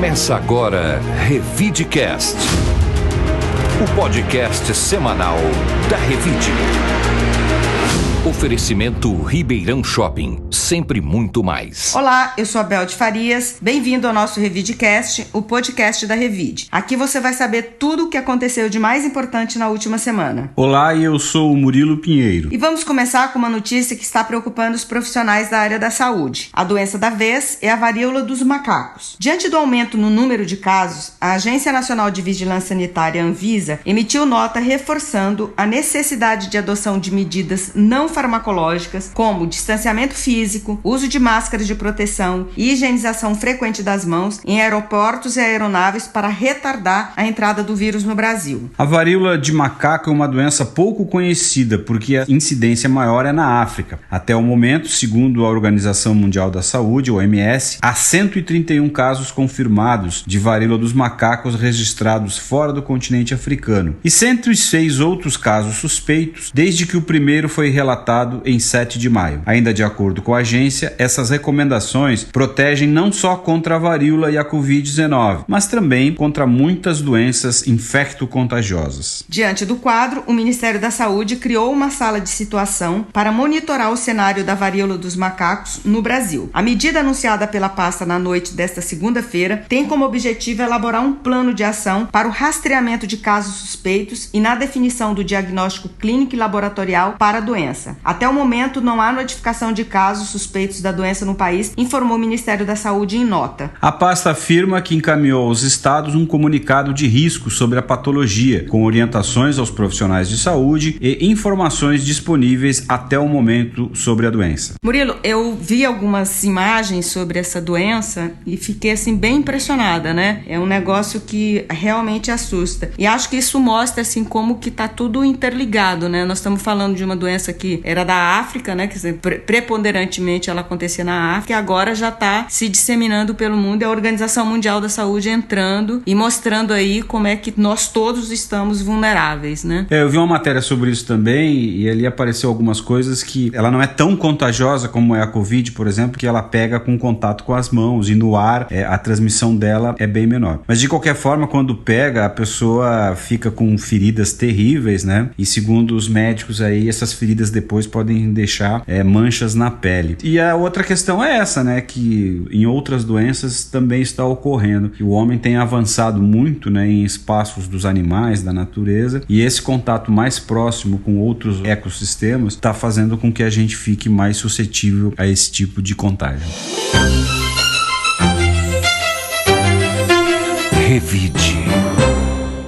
Começa agora Revidecast, o podcast semanal da Revide. Oferecimento Ribeirão Shopping, sempre muito mais. Olá, eu sou a Bel de Farias, bem-vindo ao nosso Revidecast, o podcast da Revide. Aqui você vai saber tudo o que aconteceu de mais importante na última semana. Olá, eu sou o Murilo Pinheiro. E vamos começar com uma notícia que está preocupando os profissionais da área da saúde. A doença da vez é a varíola dos macacos. Diante do aumento no número de casos, a Agência Nacional de Vigilância Sanitária, Anvisa, emitiu nota reforçando a necessidade de adoção de medidas não farmacológicas, como distanciamento físico, uso de máscaras de proteção e higienização frequente das mãos em aeroportos e aeronaves para retardar a entrada do vírus no Brasil. A varíola de macaco é uma doença pouco conhecida porque a incidência maior é na África. Até o momento, segundo a Organização Mundial da Saúde, OMS, há 131 casos confirmados de varíola dos macacos registrados fora do continente africano e 106 outros casos suspeitos desde que o primeiro foi relatado em 7 de maio. Ainda de acordo com a agência, essas recomendações protegem não só contra a varíola e a Covid-19, mas também contra muitas doenças infecto-contagiosas. Diante do quadro, o Ministério da Saúde criou uma sala de situação para monitorar o cenário da varíola dos macacos no Brasil. A medida anunciada pela pasta na noite desta segunda-feira tem como objetivo elaborar um plano de ação para o rastreamento de casos suspeitos e na definição do diagnóstico clínico e laboratorial para a doença. Até o momento, não há notificação de casos suspeitos da doença no país, informou o Ministério da Saúde em nota. A pasta afirma que encaminhou aos estados um comunicado de risco sobre a patologia, com orientações aos profissionais de saúde e informações disponíveis até o momento sobre a doença. Murilo, eu vi algumas imagens sobre essa doença e fiquei assim bem impressionada, né? É um negócio que realmente assusta. E acho que isso mostra assim como que tá tudo interligado, né? Nós estamos falando de uma doença que era da África, né? Quer dizer, preponderantemente ela acontecia na África e agora já está se disseminando pelo mundo. É a Organização Mundial da Saúde entrando e mostrando aí como é que nós todos estamos vulneráveis, né? Eu vi uma matéria sobre isso também e ali apareceu algumas coisas que ela não é tão contagiosa como é a Covid, por exemplo, que ela pega com contato com as mãos e no ar a transmissão dela é bem menor. Mas de qualquer forma, quando pega, a pessoa fica com feridas terríveis, né? E segundo os médicos aí, essas feridas depois podem deixar manchas na pele. E a outra questão é essa, né, que em outras doenças também está ocorrendo, que o homem tem avançado muito, né, em espaços dos animais, da natureza, e esse contato mais próximo com outros ecossistemas está fazendo com que a gente fique mais suscetível a esse tipo de contágio. Revide.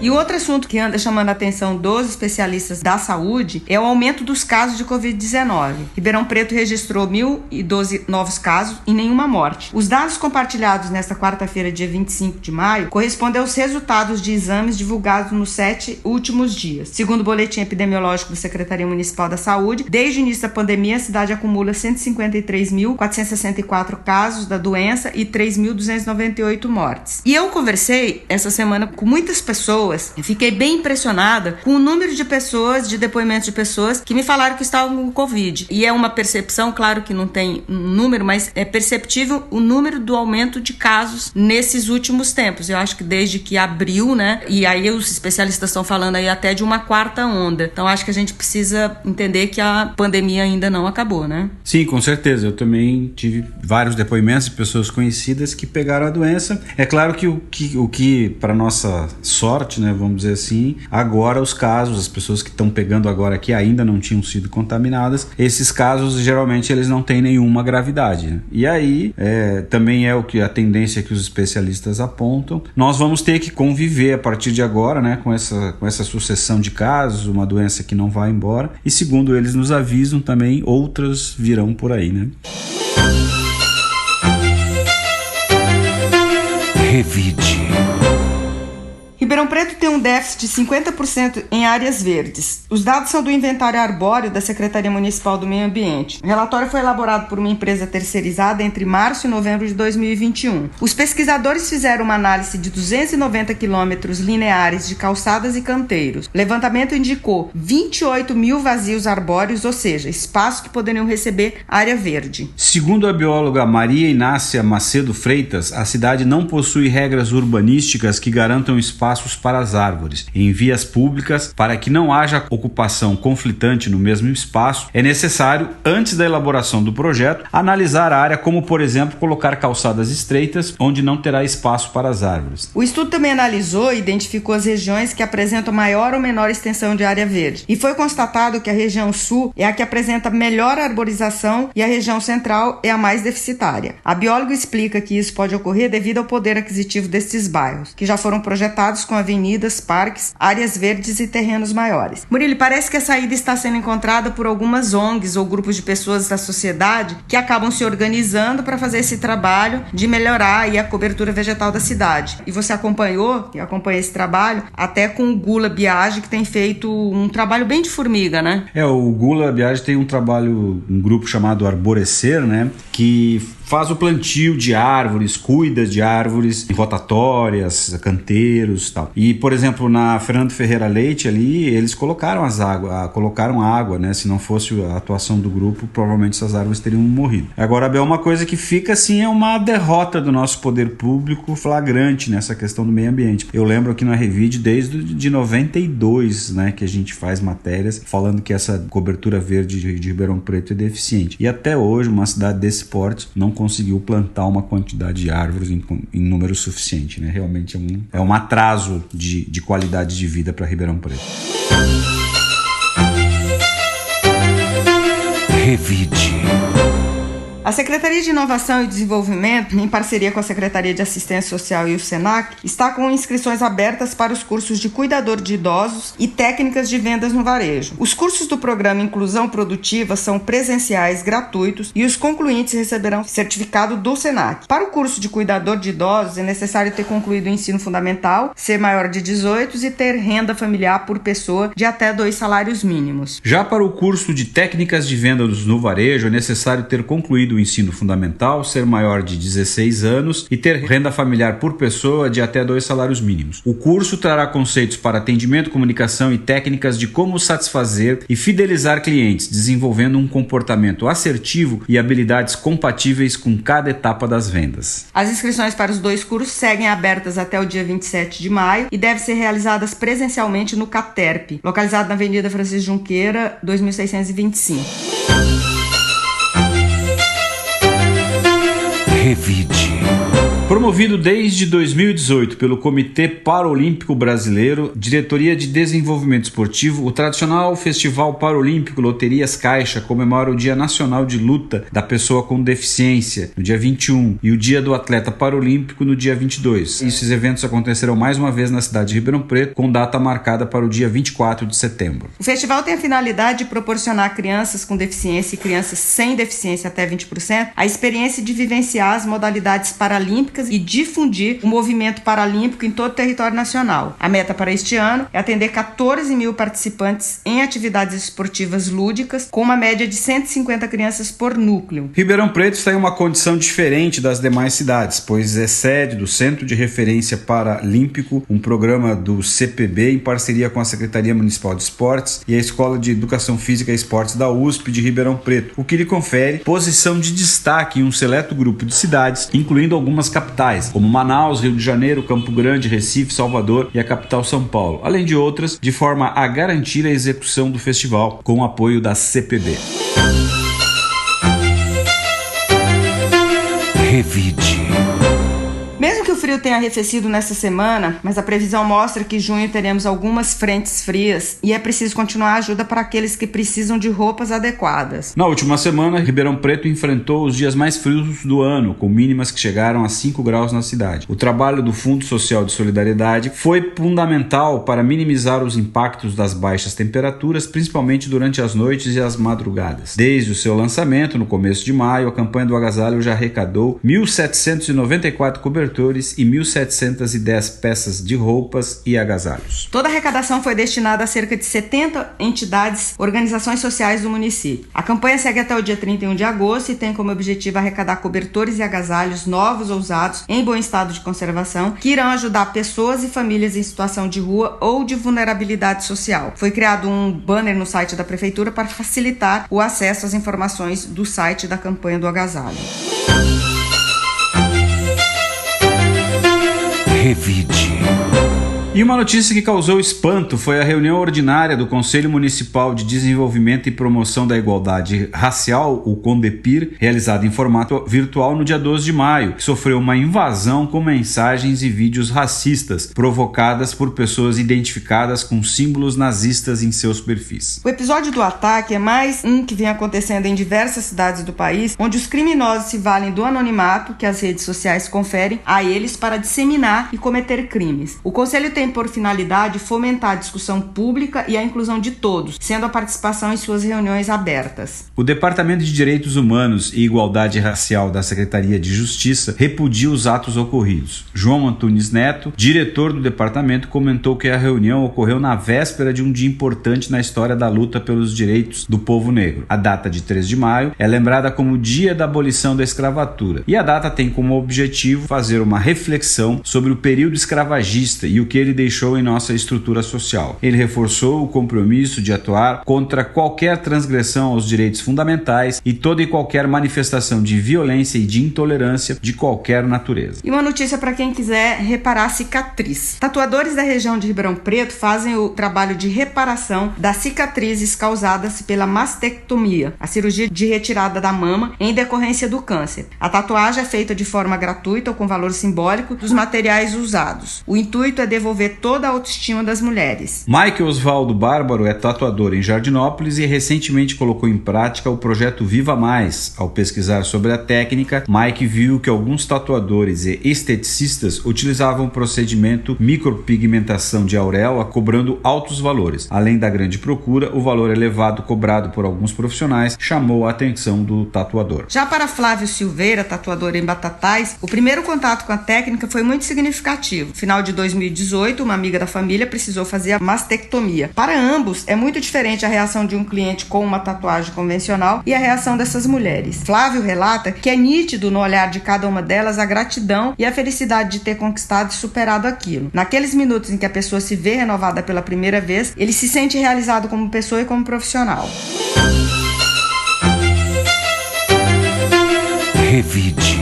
E o outro assunto que anda chamando a atenção dos especialistas da saúde é o aumento dos casos de Covid-19. Ribeirão Preto registrou 1.012 novos casos e nenhuma morte. Os dados compartilhados nesta quarta-feira, dia 25 de maio, correspondem aos resultados de exames divulgados nos 7 últimos dias. Segundo o boletim epidemiológico da Secretaria Municipal da Saúde, desde o início da pandemia, a cidade acumula 153.464 casos da doença e 3.298 mortes. E eu conversei essa semana com muitas pessoas. Eu fiquei bem impressionada com o número de pessoas, de depoimentos de pessoas que me falaram que estavam com Covid. E é uma percepção, claro que não tem um número, mas é perceptível o número do aumento de casos nesses últimos tempos. Eu acho que desde que abriu, né? E aí os especialistas estão falando aí até de uma quarta onda. Então acho que a gente precisa entender que a pandemia ainda não acabou, né? Sim, com certeza. Eu também tive vários depoimentos de pessoas conhecidas que pegaram a doença. É claro que o que para nossa sorte, né, vamos dizer assim, agora os casos, as pessoas que estão pegando agora que ainda não tinham sido contaminadas, esses casos geralmente eles não têm nenhuma gravidade, né? E aí também é o que a tendência que os especialistas apontam. Nós vamos ter que conviver a partir de agora, né, com essa sucessão de casos, uma doença que não vai embora, e segundo eles nos avisam também, outras virão por aí, né? Revide. Ribeirão Preto tem um déficit de 50% em áreas verdes. Os dados são do inventário arbóreo da Secretaria Municipal do Meio Ambiente. O relatório foi elaborado por uma empresa terceirizada entre março e novembro de 2021. Os pesquisadores fizeram uma análise de 290 quilômetros lineares de calçadas e canteiros. O levantamento indicou 28 mil vazios arbóreos, ou seja, espaços que poderiam receber área verde. Segundo a bióloga Maria Inácia Macedo Freitas, a cidade não possui regras urbanísticas que garantam espaços para as árvores. Em vias públicas, para que não haja ocupação conflitante no mesmo espaço, é necessário, antes da elaboração do projeto, analisar a área, como, por exemplo, colocar calçadas estreitas onde não terá espaço para as árvores. O estudo também analisou e identificou as regiões que apresentam maior ou menor extensão de área verde. E foi constatado que a região sul é a que apresenta melhor arborização e a região central é a mais deficitária. A bióloga explica que isso pode ocorrer devido ao poder aquisitivo destes bairros, que já foram projetados com avenidas, parques, áreas verdes e terrenos maiores. Murilo, parece que a saída está sendo encontrada por algumas ONGs ou grupos de pessoas da sociedade que acabam se organizando para fazer esse trabalho de melhorar a cobertura vegetal da cidade. E você acompanha esse trabalho até com o Gula Biagi, que tem feito um trabalho bem de formiga, né? O Gula Biagi tem um grupo chamado Arborecer, né? Que faz o plantio de árvores, cuida de árvores rotatórias, canteiros e tal. E, por exemplo, na Fernando Ferreira Leite ali, eles colocaram água, né? Se não fosse a atuação do grupo, provavelmente essas árvores teriam morrido. Agora, é uma coisa que fica assim, é uma derrota do nosso poder público flagrante nessa questão do meio ambiente. Eu lembro aqui na Revide desde 92, né, que a gente faz matérias falando que essa cobertura verde de Ribeirão Preto é deficiente. E até hoje, uma cidade desse porte não conseguiu plantar uma quantidade de árvores em número suficiente, né? Realmente é um atraso de qualidade de vida para Ribeirão Preto. Revide. A Secretaria de Inovação e Desenvolvimento, em parceria com a Secretaria de Assistência Social e o SENAC, está com inscrições abertas para os cursos de cuidador de idosos e técnicas de vendas no varejo. Os cursos do programa Inclusão Produtiva são presenciais gratuitos e os concluintes receberão certificado do SENAC. Para o curso de cuidador de idosos, é necessário ter concluído o ensino fundamental, ser maior de 18 e ter renda familiar por pessoa de até 2 salários mínimos. Já para o curso de técnicas de vendas no varejo, é necessário ter concluído o ensino fundamental, ser maior de 16 anos e ter renda familiar por pessoa de até 2 salários mínimos. O curso trará conceitos para atendimento, comunicação e técnicas de como satisfazer e fidelizar clientes, desenvolvendo um comportamento assertivo e habilidades compatíveis com cada etapa das vendas. As inscrições para os 2 cursos seguem abertas até o dia 27 de maio e devem ser realizadas presencialmente no CATERP, localizado na Avenida Francisco Junqueira, 2625. Revide. Promovido desde 2018 pelo Comitê Paralímpico Brasileiro, Diretoria de Desenvolvimento Esportivo, o tradicional Festival Paralímpico Loterias Caixa comemora o Dia Nacional de Luta da Pessoa com Deficiência, no dia 21, e o Dia do Atleta Paralímpico, no dia 22. Esses eventos acontecerão mais uma vez na cidade de Ribeirão Preto, com data marcada para o dia 24 de setembro. O festival tem a finalidade de proporcionar a crianças com deficiência e crianças sem deficiência até 20% a experiência de vivenciar as modalidades paralímpicas e difundir o movimento paralímpico em todo o território nacional. A meta para este ano é atender 14 mil participantes em atividades esportivas lúdicas, com uma média de 150 crianças por núcleo. Ribeirão Preto está em uma condição diferente das demais cidades, pois é sede do Centro de Referência Paralímpico, um programa do CPB em parceria com a Secretaria Municipal de Esportes e a Escola de Educação Física e Esportes da USP de Ribeirão Preto, o que lhe confere posição de destaque em um seleto grupo de cidades, incluindo algumas capitais, como Manaus, Rio de Janeiro, Campo Grande, Recife, Salvador e a capital São Paulo, além de outras, de forma a garantir a execução do festival com o apoio da CPB. Revide. Mesmo que o frio tenha arrefecido nessa semana, mas a previsão mostra que em junho teremos algumas frentes frias e é preciso continuar a ajuda para aqueles que precisam de roupas adequadas. Na última semana, Ribeirão Preto enfrentou os dias mais frios do ano, com mínimas que chegaram a 5 graus na cidade. O trabalho do Fundo Social de Solidariedade foi fundamental para minimizar os impactos das baixas temperaturas, principalmente durante as noites e as madrugadas. Desde o seu lançamento, no começo de maio, a campanha do agasalho já arrecadou 1.794 cobertores flores e 1.710 peças de roupas e agasalhos. Toda a arrecadação foi destinada a cerca de 70 entidades, organizações sociais do município. A campanha segue até o dia 31 de agosto e tem como objetivo arrecadar cobertores e agasalhos novos ou usados em bom estado de conservação que irão ajudar pessoas e famílias em situação de rua ou de vulnerabilidade social. Foi criado um banner no site da prefeitura para facilitar o acesso às informações do site da campanha do agasalho. Revide. E uma notícia que causou espanto foi a reunião ordinária do Conselho Municipal de Desenvolvimento e Promoção da Igualdade Racial, o CONDEPIR, realizada em formato virtual no dia 12 de maio, que sofreu uma invasão com mensagens e vídeos racistas provocadas por pessoas identificadas com símbolos nazistas em seus perfis. O episódio do ataque é mais um que vem acontecendo em diversas cidades do país, onde os criminosos se valem do anonimato que as redes sociais conferem a eles para disseminar e cometer crimes. O Conselho tem por finalidade fomentar a discussão pública e a inclusão de todos, sendo a participação em suas reuniões abertas. O Departamento de Direitos Humanos e Igualdade Racial da Secretaria de Justiça repudia os atos ocorridos. João Antunes Neto, diretor do departamento, comentou que a reunião ocorreu na véspera de um dia importante na história da luta pelos direitos do povo negro. A data de 3 de maio é lembrada como o Dia da Abolição da Escravatura, e a data tem como objetivo fazer uma reflexão sobre o período escravagista e o que ele deixou em nossa estrutura social. Ele reforçou o compromisso de atuar contra qualquer transgressão aos direitos fundamentais e toda e qualquer manifestação de violência e de intolerância de qualquer natureza. E uma notícia para quem quiser reparar a cicatriz. Tatuadores da região de Ribeirão Preto fazem o trabalho de reparação das cicatrizes causadas pela mastectomia, a cirurgia de retirada da mama em decorrência do câncer. A tatuagem é feita de forma gratuita ou com valor simbólico dos materiais usados. O intuito é devolver toda a autoestima das mulheres. Mike Osvaldo Bárbaro é tatuador em Jardinópolis e recentemente colocou em prática o projeto Viva Mais. Ao pesquisar sobre a técnica, Mike viu que alguns tatuadores e esteticistas utilizavam o procedimento micropigmentação de auréola cobrando altos valores. Além da grande procura, o valor elevado cobrado por alguns profissionais chamou a atenção do tatuador. Já para Flávio Silveira, tatuador em Batatais, o primeiro contato com a técnica foi muito significativo. No final de 2018, uma amiga da família precisou fazer a mastectomia. Para ambos, é muito diferente a reação de um cliente com uma tatuagem convencional e a reação dessas mulheres. Flávio relata que é nítido no olhar de cada uma delas a gratidão e a felicidade de ter conquistado e superado aquilo. Naqueles minutos em que a pessoa se vê renovada pela primeira vez, ele se sente realizado como pessoa e como profissional. Revide.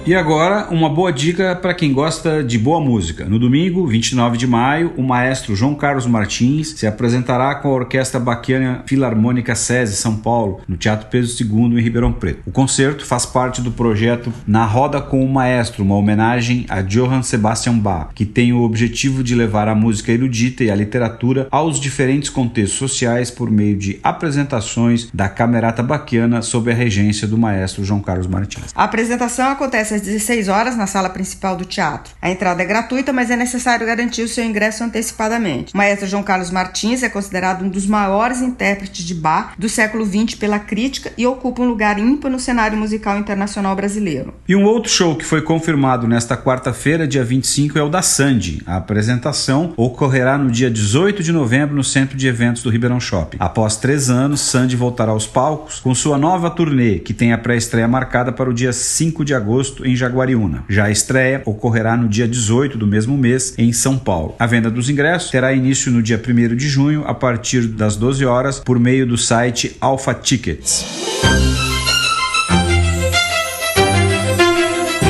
E agora, uma boa dica para quem gosta de boa música. No domingo, 29 de maio, o maestro João Carlos Martins se apresentará com a Orquestra Baquiana Filarmônica SESI São Paulo, no Teatro Pedro II, em Ribeirão Preto. O concerto faz parte do projeto Na Roda com o Maestro, uma homenagem a Johann Sebastian Bach, que tem o objetivo de levar a música erudita e a literatura aos diferentes contextos sociais por meio de apresentações da Camerata Baquiana sob a regência do maestro João Carlos Martins. A apresentação acontece às 16 horas na sala principal do teatro. A entrada é gratuita, mas é necessário garantir o seu ingresso antecipadamente. O maestro João Carlos Martins é considerado um dos maiores intérpretes de Bach do século XX pela crítica e ocupa um lugar ímpar no cenário musical internacional brasileiro. E um outro show que foi confirmado nesta quarta-feira, dia 25, é o da Sandy. A apresentação ocorrerá no dia 18 de novembro no Centro de Eventos do Ribeirão Shopping. Após 3 anos, Sandy voltará aos palcos com sua nova turnê, que tem a pré-estreia marcada para o dia 5 de agosto em Jaguariúna. Já a estreia ocorrerá no dia 18 do mesmo mês em São Paulo. A venda dos ingressos terá início no dia 1º de junho a partir das 12 horas por meio do site Alpha Tickets.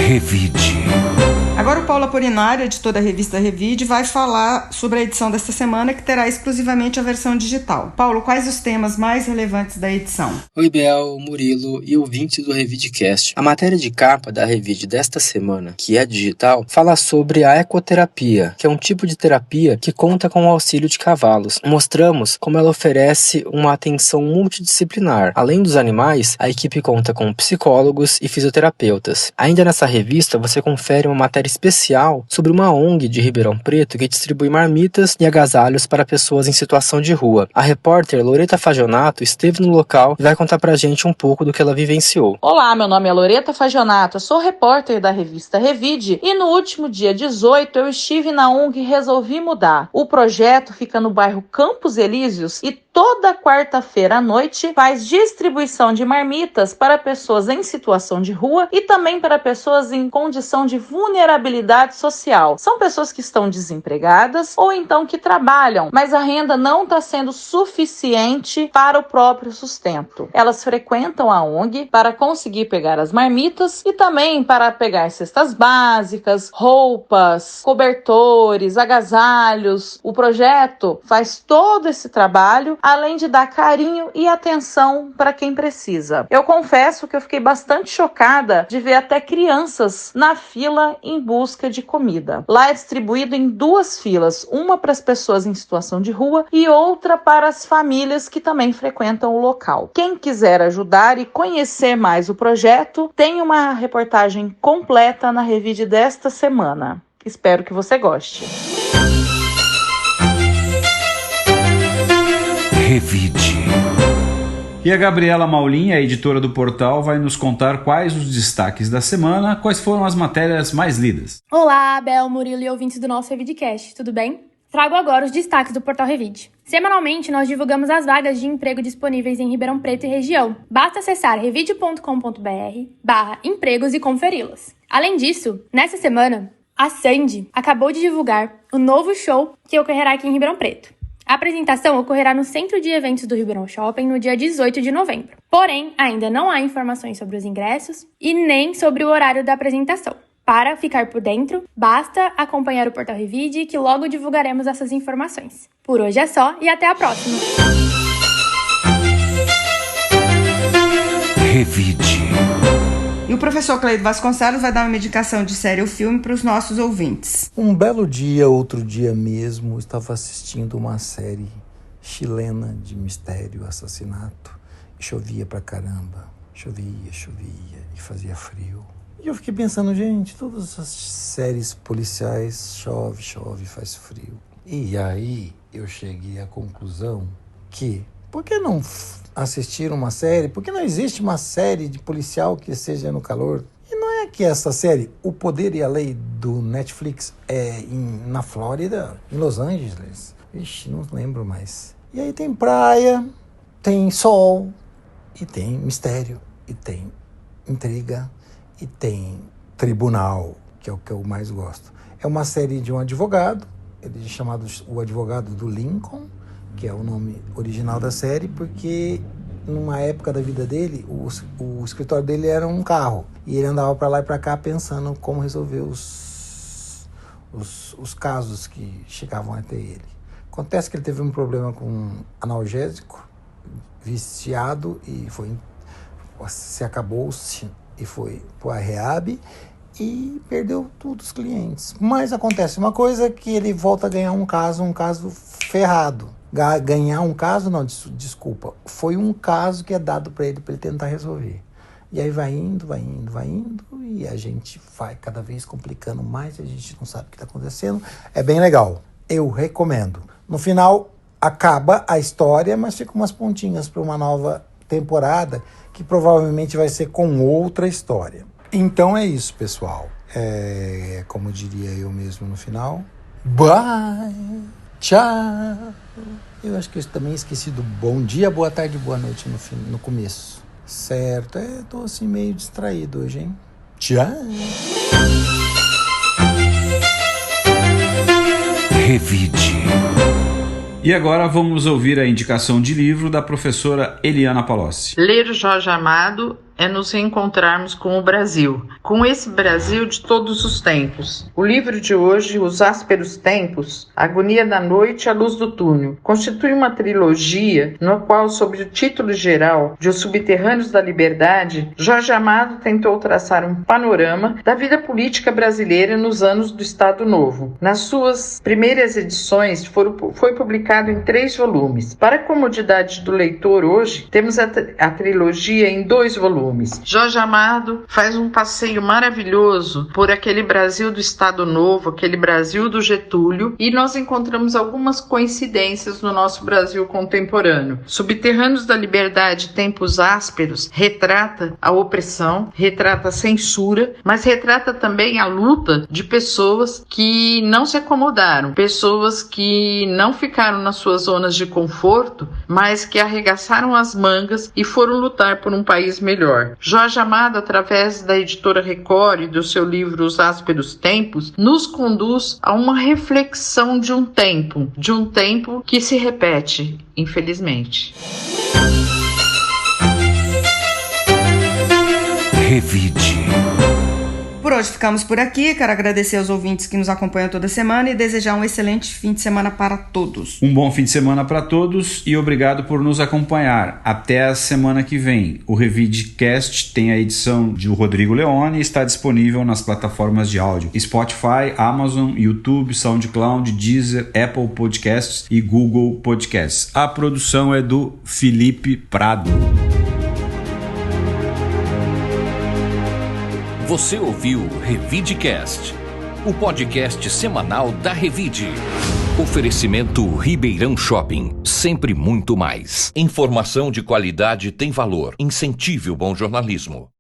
Revide. Agora o Paulo Apolinário, editor da revista Revide, vai falar sobre a edição desta semana, que terá exclusivamente a versão digital. Paulo, quais os temas mais relevantes da edição? Oi, Bel, Murilo e ouvintes do Revidecast. A matéria de capa da Revide desta semana, que é digital, fala sobre a ecoterapia, que é um tipo de terapia que conta com o auxílio de cavalos. Mostramos como ela oferece uma atenção multidisciplinar. Além dos animais, a equipe conta com psicólogos e fisioterapeutas. Ainda nessa revista, você confere uma matéria especial sobre uma ONG de Ribeirão Preto que distribui marmitas e agasalhos para pessoas em situação de rua. A repórter Loreta Fagionato esteve no local e vai contar pra gente um pouco do que ela vivenciou. Olá, meu nome é Loreta Fagionato, eu sou repórter da revista Revide e no último dia 18 eu estive na ONG Resolvi Mudar. O projeto fica no bairro Campos Elíseos e toda quarta-feira à noite faz distribuição de marmitas para pessoas em situação de rua e também para pessoas em condição de vulnerabilidade social. São pessoas que estão desempregadas ou então que trabalham, mas a renda não está sendo suficiente para o próprio sustento. Elas frequentam a ONG para conseguir pegar as marmitas e também para pegar cestas básicas, roupas, cobertores, agasalhos. O projeto faz todo esse trabalho, além de dar carinho e atenção para quem precisa. Eu confesso que eu fiquei bastante chocada de ver até crianças na fila em busca de comida. Lá é distribuído em 2 filas, uma para as pessoas em situação de rua e outra para as famílias que também frequentam o local. Quem quiser ajudar e conhecer mais o projeto, tem uma reportagem completa na Revide desta semana. Espero que você goste. Revide. E a Gabriela Maulin, a editora do portal, vai nos contar quais os destaques da semana, quais foram as matérias mais lidas. Olá, Abel, Murilo e ouvintes do nosso Revidecast, tudo bem? Trago agora os destaques do portal Revide. Semanalmente, nós divulgamos as vagas de emprego disponíveis em Ribeirão Preto e região. Basta acessar revide.com.br/empregos e conferi-las. Além disso, nessa semana, a Sandy acabou de divulgar o novo show que ocorrerá aqui em Ribeirão Preto. A apresentação ocorrerá no Centro de Eventos do Ribeirão Shopping no dia 18 de novembro. Porém, ainda não há informações sobre os ingressos e nem sobre o horário da apresentação. Para ficar por dentro, basta acompanhar o portal Revide que logo divulgaremos essas informações. Por hoje é só e até a próxima! Revide. E o professor Cleido Vasconcelos vai dar uma indicação de série ou filme para os nossos ouvintes. Um belo dia, outro dia mesmo, estava assistindo uma série chilena de mistério, assassinato. E chovia pra caramba. Chovia e fazia frio. E eu fiquei pensando, gente, todas as séries policiais chove, faz frio. E aí eu cheguei à conclusão que, por que não assistir uma série? Por que não existe uma série de policial que seja no calor? E não é que essa série, O Poder e a Lei do Netflix, é na Flórida, em Los Angeles. Ixi, não lembro mais. E aí tem praia, tem sol, e tem mistério, e tem intriga, e tem tribunal, que é o que eu mais gosto. É uma série de um advogado, ele é chamado O Advogado do Lincoln, que é o nome original da série, porque numa época da vida dele, o escritório dele era um carro. E ele andava para lá e para cá pensando como resolver os casos que chegavam até ele. Acontece que ele teve um problema com analgésico, viciado, e se acabou-se e foi para a rehab e perdeu todos os clientes. Mas acontece uma coisa, que ele volta a ganhar um caso ferrado. Ganhar um caso, não, desculpa, foi um caso que é dado para ele tentar resolver. E aí vai indo, e a gente vai cada vez complicando mais, a gente não sabe o que está acontecendo. É bem legal, eu recomendo. No final, acaba a história, mas fica umas pontinhas para uma nova temporada, que provavelmente vai ser com outra história. Então é isso, pessoal. Como diria eu mesmo no final, bye, tchau. Eu acho que eu também esqueci do bom dia, boa tarde, boa noite no começo. Certo, tô assim meio distraído hoje, hein? Tchau. Revide. E agora vamos ouvir a indicação de livro da professora Eliana Palocci. Ler Jorge Amado é nos reencontrarmos com o Brasil, com esse Brasil de todos os tempos. O livro de hoje, Os Ásperos Tempos, A Agonia da Noite e a Luz do Túnel, constitui uma trilogia no qual, sob o título geral de Os Subterrâneos da Liberdade, Jorge Amado tentou traçar um panorama da vida política brasileira nos anos do Estado Novo. Nas suas primeiras edições, foi publicado em 3 volumes. Para a comodidade do leitor hoje, temos a trilogia em 2 volumes. Gomes. Jorge Amado faz um passeio maravilhoso por aquele Brasil do Estado Novo, aquele Brasil do Getúlio, e nós encontramos algumas coincidências no nosso Brasil contemporâneo. Subterrâneos da Liberdade, Tempos Ásperos, retrata a opressão, retrata a censura, mas retrata também a luta de pessoas que não se acomodaram, pessoas que não ficaram nas suas zonas de conforto, mas que arregaçaram as mangas e foram lutar por um país melhor. Jorge Amado, através da editora Record e do seu livro Os Ásperos Tempos, nos conduz a uma reflexão de um tempo que se repete, infelizmente. Revide. Por hoje ficamos por aqui. Quero agradecer aos ouvintes que nos acompanham toda semana e desejar um excelente fim de semana para todos. Um bom fim de semana para todos e obrigado por nos acompanhar. Até a semana que vem. O Revidecast tem a edição de Rodrigo Leone e está disponível nas plataformas de áudio Spotify, Amazon, YouTube, SoundCloud, Deezer, Apple Podcasts e Google Podcasts. A produção é do Felipe Prado. Você ouviu Revidecast, o podcast semanal da Revide. Oferecimento Ribeirão Shopping, sempre muito mais. Informação de qualidade tem valor. Incentive o bom jornalismo.